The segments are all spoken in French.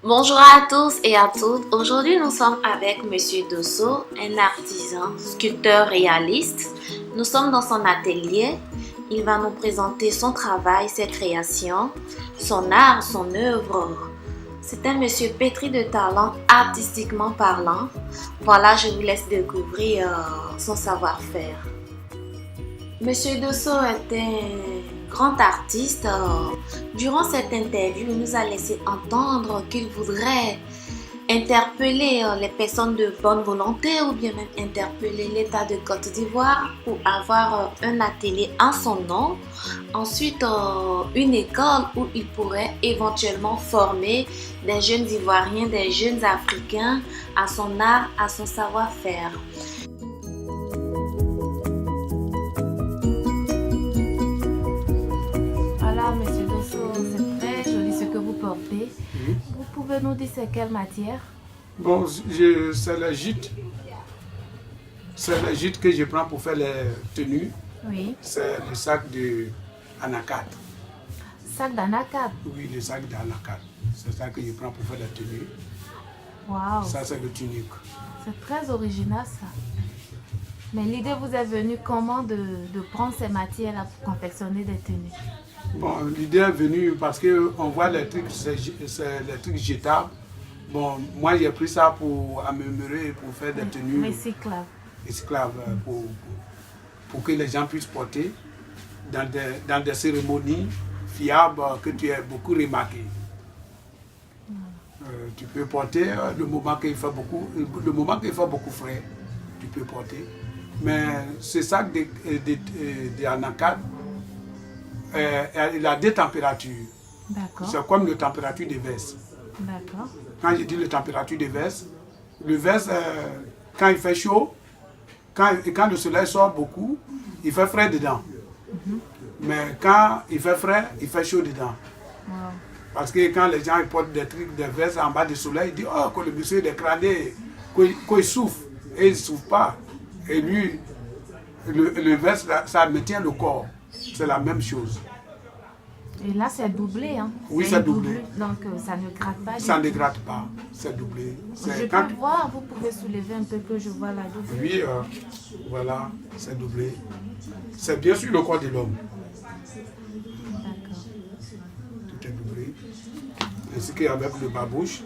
Bonjour à tous et à toutes. Aujourd'hui, nous sommes avec Monsieur Dosso, un artisan, sculpteur réaliste. Nous sommes dans son atelier. Il va nous présenter son travail, ses créations, son art, son œuvre. C'est un monsieur pétri de talent, artistiquement parlant. Voilà, je vous laisse découvrir son savoir-faire. Monsieur Dosso est un grand artiste. Durant cette interview, il nous a laissé entendre qu'il voudrait interpeller les personnes de bonne volonté ou bien même interpeller l'État de Côte d'Ivoire pour avoir un atelier en son nom. Ensuite, une école où il pourrait éventuellement former des jeunes Ivoiriens, des jeunes Africains à son art, à son savoir-faire. Voilà, Monsieur Dosso, c'est très joli ce que vous portez. Vous pouvez nous dire c'est quelle matière? Bon, c'est le gîte. C'est le gîte que je prends pour faire les tenues. Oui. C'est le sac de anacarde. Sac d'anacarde? Oui, le sac d'anacarde. C'est ça que je prends pour faire les tenues. Waouh! Ça, c'est le tunique. C'est très original ça. Mais l'idée vous est venue comment de prendre ces matières-là pour confectionner des tenues? Bon, l'idée est venue parce qu'on voit les trucs, c'est les trucs jetables. Bon, moi j'ai pris ça pour améliorer, pour faire des tenues. Recyclables. Pour que les gens puissent porter dans des cérémonies fiables que tu as beaucoup remarqué. Tu peux porter le moment qu'il fait beaucoup frais, tu peux porter. Mais ce sac de anacarde, il a deux températures. D'accord. C'est comme la température des vestes. D'accord. Quand je dis la température des vestes, le veste, quand il fait chaud, quand le soleil sort beaucoup, il fait frais dedans. Mais quand il fait frais, il fait chaud dedans. Wow. Parce que quand les gens ils portent des trucs, des vestes en bas du soleil, ils disent oh, que le monsieur est crâné, qu'il souffre. Et il ne souffre pas. Et lui, le veste, ça maintient le corps. C'est la même chose. Et là, c'est doublé, hein? Oui, c'est doublé. Donc, ça ne gratte pas. Ça ne gratte pas, c'est doublé. Je peux voir, vous pouvez soulever un peu que je vois la doublure. Oui, voilà, c'est doublé. C'est bien sûr le corps de l'homme. D'accord. Tout est doublé. Ainsi qu'avec le babouche,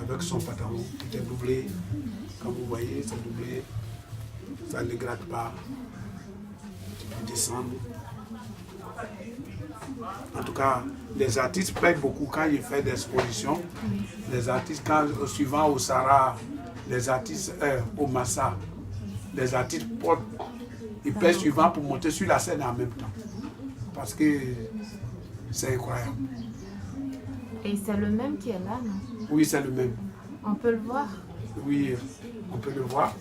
avec son pantalon, tout est doublé. Comme vous voyez, c'est doublé. Ça ne gratte pas. Tu peux descendre. En tout cas, les artistes payent beaucoup quand ils font des expositions. Les artistes, suivant au Sahara, les artistes au Massa, les artistes portent, ils payent suivant pour monter sur la scène en même temps. Parce que c'est incroyable. Et c'est le même qui est là, non? Oui, c'est le même. On peut le voir? Oui, on peut le voir.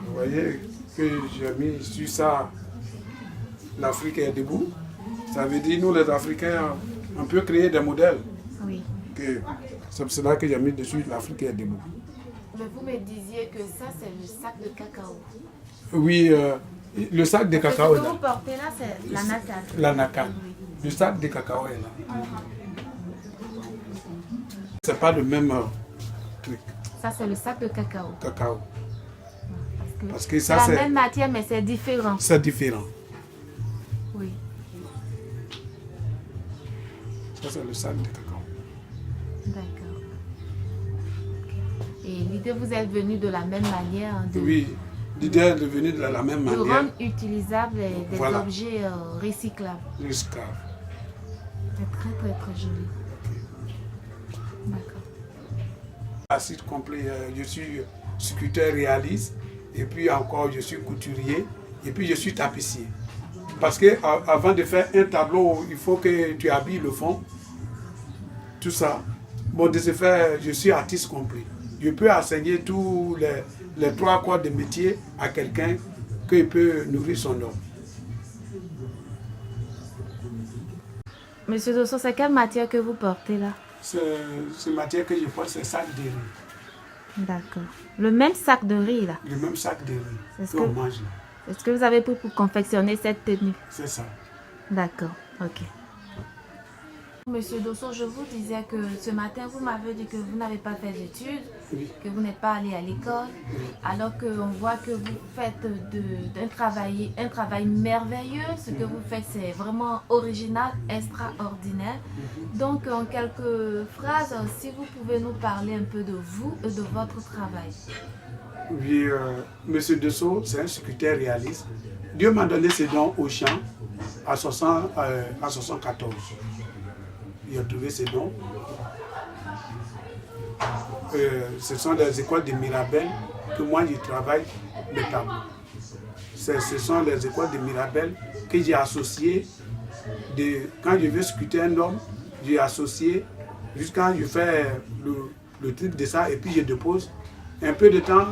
Vous voyez que j'ai mis sur ça, l'Afrique est debout. Ça veut dire nous les Africains, on peut créer des modèles. Oui. C'est pour cela que j'ai mis dessus l'Afrique est debout. Mais vous me disiez que ça, c'est le sac de cacao. Oui, le sac de cacao est Ce que là. vous portez là, c'est l'anacarde. L'anacarde. Oui. Le sac de cacao est là. C'est pas le même truc. Ça, c'est le sac de cacao. Cacao. Parce que c'est ça, la même matière, mais c'est différent. C'est différent. Oui. Ça, c'est le sac de cacao. D'accord. Et l'idée vous est venue de la même manière Oui, l'idée est venue de la même manière. De rendre utilisables des Voilà. objets recyclables. Recyclable. C'est très très très joli. D'accord. À titre complet, je suis sculpteur réaliste, et puis encore je suis couturier, et puis je suis tapissier. Parce que avant de faire un tableau, il faut que tu habilles le fond, tout ça. Bon, de ce fait, je suis artiste complet. Je peux enseigner tous les trois corps de métier à quelqu'un qu'il peut nourrir son homme. Monsieur Dosso, c'est quelle matière que vous portez là? C'est matière que je porte, c'est sac de riz. D'accord. Le même sac de riz là? Le même sac de riz qu'on mange là. C'est ce que vous avez pris pour confectionner cette tenue? C'est ça. D'accord, ok. Monsieur Dosso, je vous disais que ce matin, vous m'avez dit que vous n'avez pas fait d'études, Oui. que vous n'êtes pas allé à l'école, alors qu'on voit que vous faites un travail merveilleux. Ce que vous faites, c'est vraiment original, extraordinaire. Donc, en quelques phrases, si vous pouvez nous parler un peu de vous et de votre travail. Oui, Monsieur Dosso, c'est un sculpteur réaliste. Dieu m'a donné ses dons au champ à 74. Il a trouvé ses dons. Ce sont les écoles de Mirabel que moi je travaille mes tableaux. Ce sont les écoles de Mirabel que j'ai associées. Quand je veux sculpter un homme, j'ai associé jusqu'à je fais le truc de ça et puis je dépose. Un peu de temps,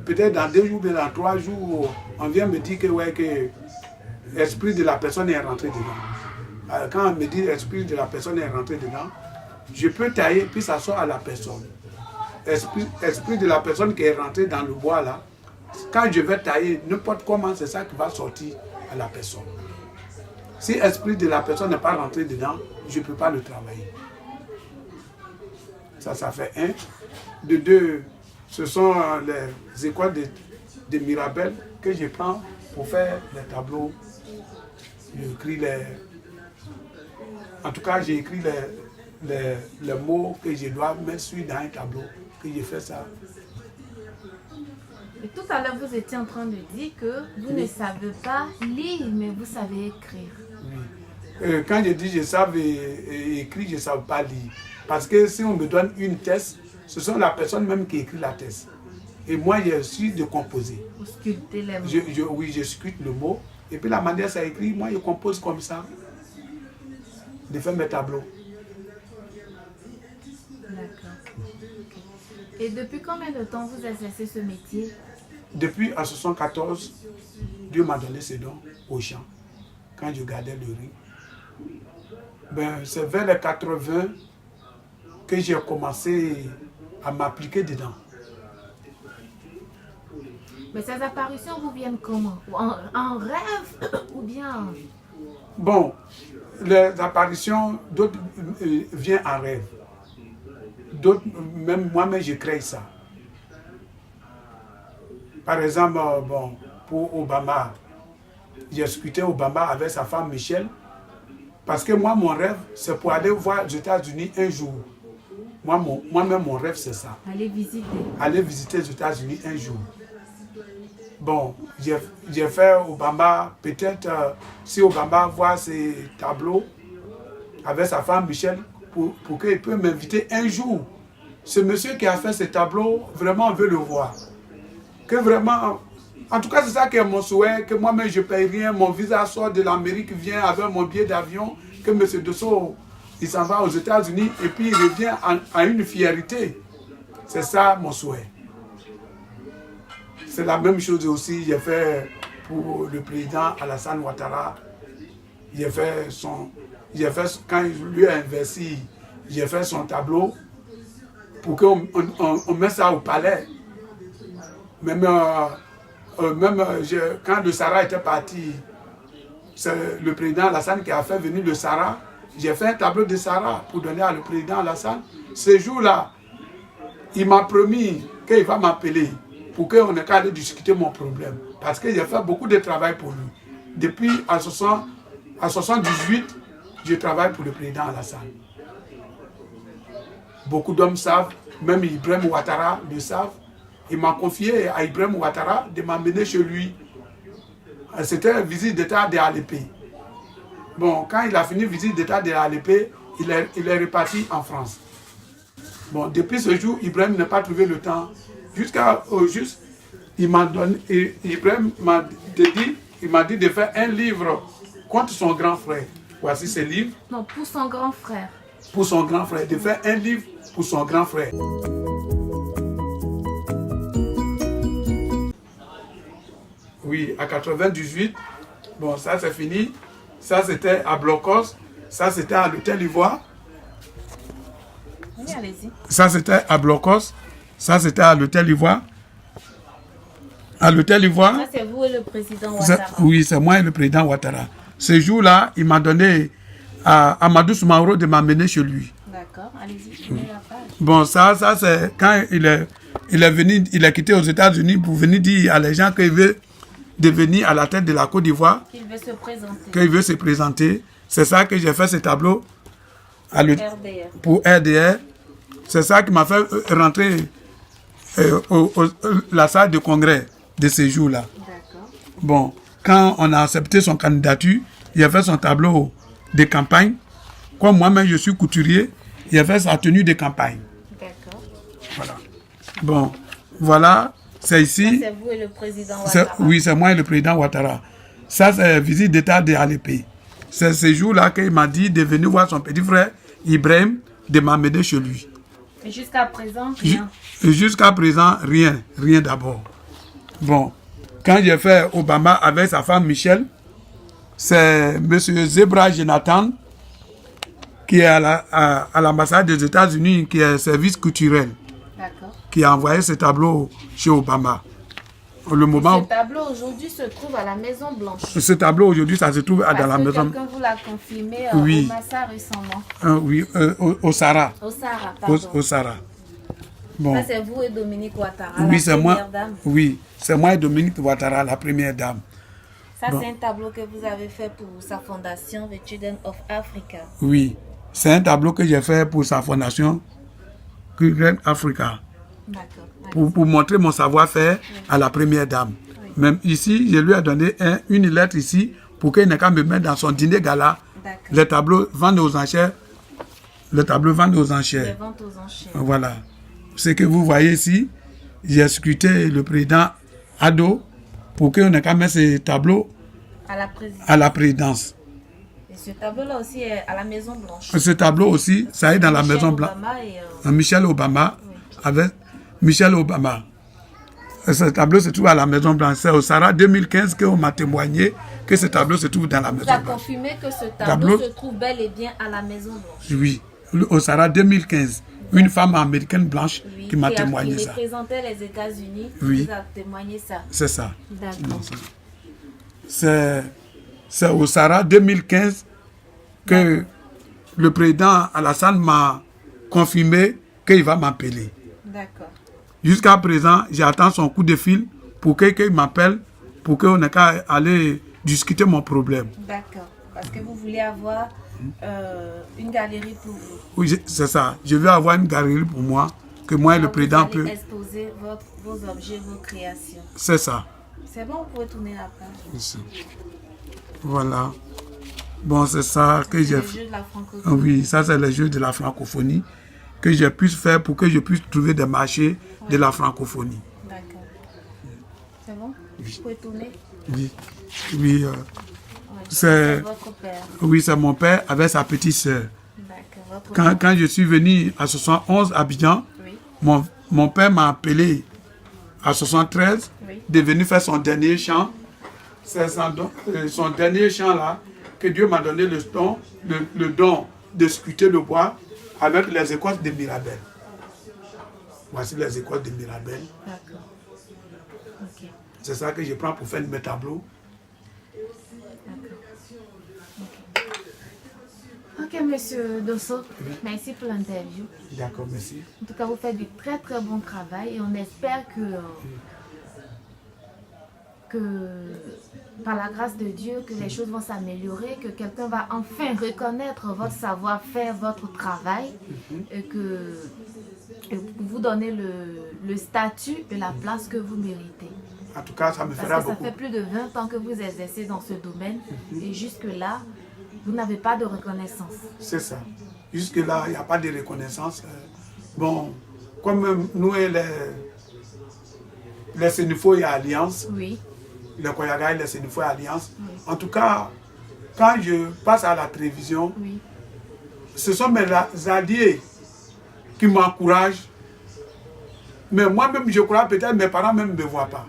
peut-être dans 2 jours, dans 3 jours, on vient me dire que, ouais, que l'esprit de la personne est rentré dedans. Quand on me dit l'esprit de la personne est rentré dedans, je peux tailler puis ça sort à la personne. Esprit de la personne qui est rentré dans le bois là, quand je vais tailler, n'importe comment, c'est ça qui va sortir à la personne. Si l'esprit de la personne n'est pas rentré dedans, je ne peux pas le travailler. Ça fait 1. De 2, ce sont les écoles de Mirabel que je prends pour faire les tableaux. J'écris en tout cas, j'ai écrit les mots que je dois mettre sur dans un tableau, que je fais ça. Et tout à l'heure, vous étiez en train de dire que vous ne savez pas lire, mais vous savez écrire. Oui. Quand je dis je savais écrire, je ne savais pas lire. Parce que si on me donne une thèse, ce sont la personne même qui écrit la thèse. Et moi, je suis de composer. Vous sculptez les mots. Oui, je sculpte le mot. Et puis la manière ça écrit, moi, je compose comme ça. De faire mes tableaux. D'accord. Et depuis combien de temps vous exercez ce métier? Depuis en 74, Dieu m'a donné ses dons au champ, quand je gardais le riz. C'est vers les 80 que j'ai commencé à m'appliquer dedans. Mais ces apparitions vous viennent comment? En rêve ou bien? Bon, les apparitions, d'autres viennent en rêve. D'autres, même moi-même, je crée ça. Par exemple, pour Obama, j'ai sculpté Obama avec sa femme Michelle. Parce que moi, mon rêve, c'est pour aller voir les États-Unis un jour. Moi-même, mon rêve, c'est ça. Aller visiter. Aller visiter les États-Unis un jour. Bon, j'ai fait Obama, peut-être si Obama voit ces tableaux avec sa femme Michelle, pour qu'il puisse m'inviter un jour. Ce monsieur qui a fait ces tableaux, vraiment, veut le voir. Que vraiment, en tout cas, c'est ça qui est mon souhait, que moi-même, je ne paye rien, mon visa sort de l'Amérique, vient avec mon billet d'avion, que monsieur Dosso, il s'en va aux États-Unis et puis il revient à une fierté. C'est ça mon souhait. C'est la même chose aussi, j'ai fait pour le président Alassane Ouattara. J'ai fait quand il lui a investi, j'ai fait son tableau pour qu'on mette ça au palais. Même quand le Sahara était parti, c'est le président Alassane qui a fait venir le Sahara. J'ai fait un tableau de Sahara pour donner à le président Alassane. Ce jour-là, il m'a promis qu'il va m'appeler pour qu'on ait qu'à aller discuter mon problème. Parce que j'ai fait beaucoup de travail pour lui. Depuis en 78, je travaille pour le président Alassane. Beaucoup d'hommes savent, même Ibrahim Ouattara le savent. Il m'a confié à Ibrahim Ouattara de m'amener chez lui. C'était une visite d'État de Alépé. Bon, quand il a fini la visite d'État de Alépé, il est reparti en France. Bon, depuis ce jour, Ibrahim n'a pas trouvé le temps. Il m'a dit de faire un livre contre son grand frère. Voici ce livre. Non, pour son grand frère. Pour son grand frère, de faire un livre pour son grand frère. Oui, à 98, bon, ça c'est fini. Ça c'était à Blocos, ça c'était à l'hôtel Ivoire. Oui, allez-y. Ça c'était à Blocos, ça c'était à l'hôtel Ivoire. À l'hôtel Ivoire. Ça c'est vous et le président Ouattara. Oui, c'est moi et le président Ouattara. Ce jour-là, il m'a donné à Amadou Soumaoro de m'amener chez lui. D'accord, allez-y, tournez la page. Bon, ça c'est quand il est venu, il est quitté aux États-Unis pour venir dire à les gens qu'il veut devenir à la tête de la Côte d'Ivoire. Qu'il veut se présenter. Qu'il veut se présenter. C'est ça que j'ai fait ce tableau RDR. Pour RDR. C'est ça qui m'a fait rentrer la salle de congrès de ce jour-là. D'accord. Bon, quand on a accepté son candidature, il a fait son tableau de campagne. Comme moi-même, je suis couturier, il a fait sa tenue de campagne. D'accord. Voilà. Bon, voilà, c'est ici. C'est vous et le président Ouattara. Oui, c'est moi et le président Ouattara. Ça, c'est visite d'État de Alépé. C'est ce jour-là qu'il m'a dit de venir voir son petit frère, Ibrahim, de m'amener chez lui. Et jusqu'à présent, rien. Jusqu'à présent, rien d'abord. Bon, quand j'ai fait Obama avec sa femme Michel, c'est M. Zebra Jonathan, qui est à l'ambassade des États-Unis, qui est service culturel, qui a envoyé ce tableau chez Obama. Le moment ce tableau aujourd'hui se trouve à la Maison Blanche. Ce tableau aujourd'hui, ça se trouve dans la Maison Blanche. Quelqu'un vous l'a confirmé oui. au Massa récemment. Oui, au Sahara. Au Sahara, pardon. Au Sahara. Bon. Ça, c'est vous et Dominique Ouattara, oui, la première dame. Oui, c'est moi et Dominique Ouattara, la première dame. Ça, bon. C'est un tableau que vous avez fait pour sa fondation, The Children of Africa. Oui, c'est un tableau que j'ai fait pour sa fondation, Children Africa. D'accord. Pour montrer mon savoir-faire à la première dame. Oui. Même ici, je lui ai donné une lettre ici pour qu'elle n'ait qu'à me mettre dans son dîner gala. Le tableau vend aux enchères. Le tableau vend aux enchères. Les ventes aux enchères. Voilà. Ce que vous voyez ici, j'ai scruté le président Ado pour qu'on n'ait qu'à mettre ce tableau à la présidence. Et ce tableau-là aussi est à la Maison Blanche. Ce tableau aussi, ça est dans la Maison Blanche. Michel Obama, oui. Avec Michel Obama. Ce tableau se trouve à la Maison Blanche. C'est au Sahara 2015 qu'on m'a témoigné que ce tableau se trouve dans la Maison Blanche. Vous avez confirmé que ce tableau se trouve bel et bien à la Maison Blanche. Oui, au Sahara 2015. Une femme américaine blanche qui m'a témoigné ça. Qui représentait les États-Unis, oui. Vous a témoigné ça. C'est ça. D'accord. C'est au Sahara 2015 que le président Alassane m'a confirmé qu'il va m'appeler. D'accord. Jusqu'à présent, j'attends son coup de fil pour qu'il m'appelle, pour qu'on ait qu'à aller discuter mon problème. D'accord. Parce que vous voulez avoir une galerie pour vous. Oui, c'est ça. Je veux avoir une galerie pour moi, que moi et le président peut exposer vos objets, vos créations. C'est ça. C'est bon, vous pouvez tourner la page. Ici. Voilà. Bon, c'est ça que j'ai fait. Le jeu de la francophonie. Oui, ça c'est le jeu de la francophonie que je puisse faire pour que je puisse trouver des marchés de la francophonie. D'accord. C'est bon? Oui. Vous pouvez tourner? Oui. Oui. C'est votre père. Oui, c'est mon père avec sa petite sœur. Quand je suis venu à 71 à Abidjan, oui. mon père m'a appelé à 73 oui. de venir faire son dernier chant. C'est son dernier chant là que Dieu m'a donné le don de sculpter le bois avec les écoles de Mirabel. Voici les écoles de Mirabel. D'accord. Okay. C'est ça que je prends pour faire mes tableaux. Ok, monsieur Dosso, oui. Merci pour l'interview. D'accord, merci. En tout cas, vous faites du très très bon travail et on espère que par la grâce de Dieu, que les choses vont s'améliorer, que quelqu'un va enfin reconnaître votre savoir-faire, votre travail, et que vous donner le statut et la place que vous méritez. En tout cas, ça me fera beaucoup. Parce que ça fait plus de 20 ans que vous exercez dans ce domaine et jusque-là, vous n'avez pas de reconnaissance. C'est ça. Jusque-là, il n'y a pas de reconnaissance. Bon, comme nous et les Sénifo et Alliance, oui. Les Koyaga et les Sénifo et Alliance, oui. En tout cas, quand je passe à la télévision, oui. Ce sont mes alliés qui m'encouragent. Mais moi-même, je crois peut-être mes parents même ne me voient pas.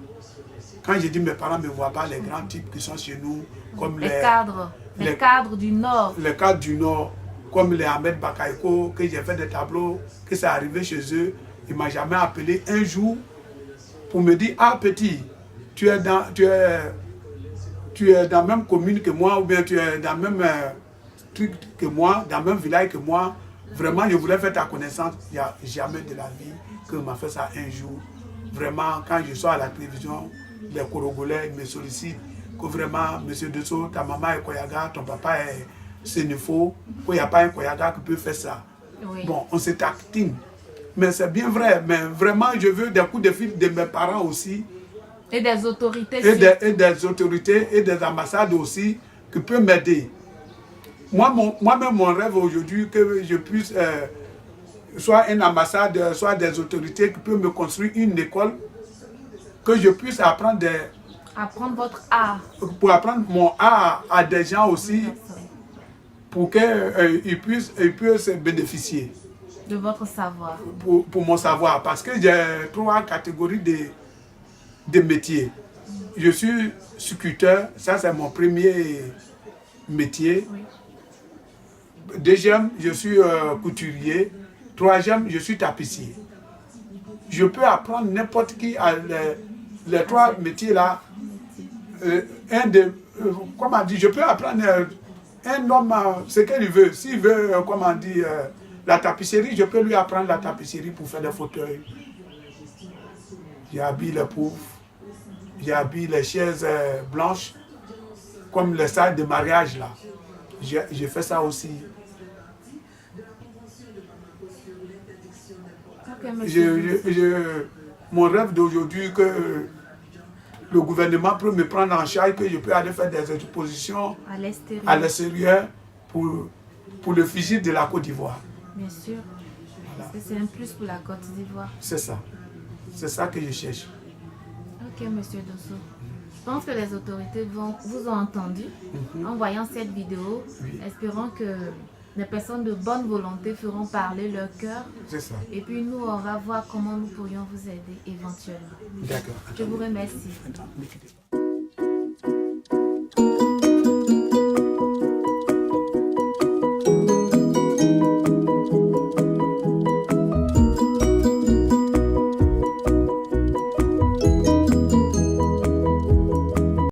Quand je dis mes parents ne me voient pas, les grands types qui sont chez nous, comme les cadres. Les cadres du Nord. Les cadres du Nord, comme les Ahmed Bakaïko, que j'ai fait des tableaux, que c'est arrivé chez eux. Il ne m'a jamais appelé un jour pour me dire, ah petit, tu es dans la même commune que moi, ou bien tu es dans la même truc que moi, dans le même village que moi. Vraiment, je voulais faire ta connaissance. Il n'y a jamais de la vie que m'a fait ça un jour. Vraiment, quand je sors à la télévision, les Korogolais me sollicitent que vraiment, monsieur Dosso, ta maman est Koyaga, ton papa est Sénéfo, qu'il n'y a pas un Koyaga qui peut faire ça. Oui. Bon, on se tactine. Mais c'est bien vrai. Mais vraiment, je veux des coups de fil de mes parents aussi. Et des autorités. Et des autorités et des ambassades aussi qui peuvent m'aider. Moi-même, mon rêve aujourd'hui, que je puisse, soit une ambassade, soit des autorités qui peuvent me construire une école, que je puisse apprendre apprendre votre art. Pour apprendre mon art à des gens aussi, pour qu'ils puissent bénéficier. De votre savoir. Pour mon savoir, parce que j'ai 3 catégories de métiers. Je suis sculpteur, ça c'est mon premier métier. Oui. Deuxième, je suis couturier. Troisième, je suis tapissier. Je peux apprendre n'importe qui à les 3 métiers là. Comment dire, je peux apprendre un homme ce qu'il veut. S'il veut, comment dire, la tapisserie, je peux lui apprendre la tapisserie pour faire des fauteuils. J'habille les pauvres. J'habille les chaises blanches, comme les salles de mariage là. J'ai fait ça aussi. Mon rêve d'aujourd'hui, que le gouvernement peut me prendre en charge, que je peux aller faire des expositions à l'extérieur pour le fusil de la Côte d'Ivoire. Bien sûr. Voilà. C'est un plus pour la Côte d'Ivoire. C'est ça. C'est ça que je cherche. Ok, monsieur Dosso. Je pense que les autorités vous ont entendu en voyant cette vidéo, espérant que les personnes de bonne volonté feront parler leur cœur. C'est ça. Et puis nous, on va voir comment nous pourrions vous aider éventuellement. D'accord. Je vous remercie.